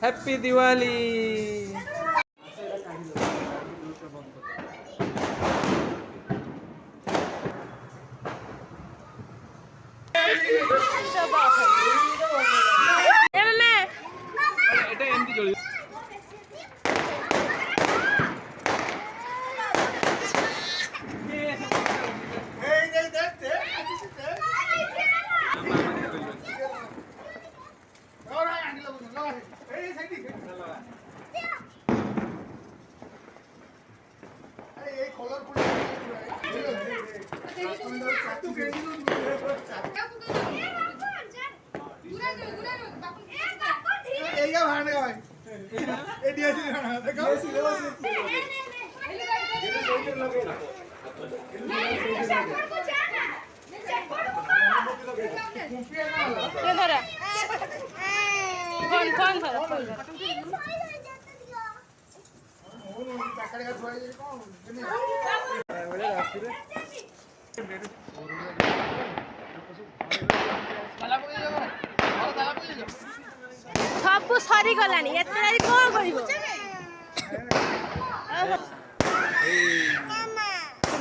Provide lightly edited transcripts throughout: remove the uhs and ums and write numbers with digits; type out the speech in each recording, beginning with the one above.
Happy Diwali. सब सरी गलानी एते राती कोन करिवो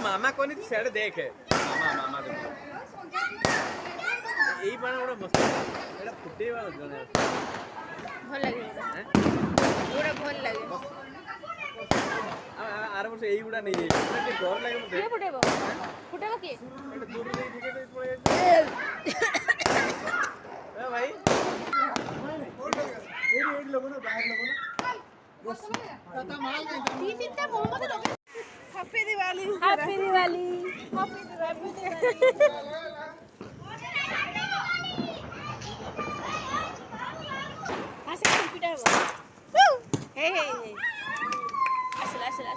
मामा कोनी सेड देख मामा मामा एई बाण ओडा मस्त एडा फुटे वाला जने भल लागे ओडा भल लागे आर वर्ष एई गुडा नहीं जाई डर लागे मते के फुटेबो फुटेबो के एडा दूर नहीं ठीक है पळे ए भाई एडी लोगो ना बाहर लोगो ना तता माल गई तीन ते मोहम्मद लोग happy Diwali happy Diwali happy Diwali आसे पिटाबो हे हे असला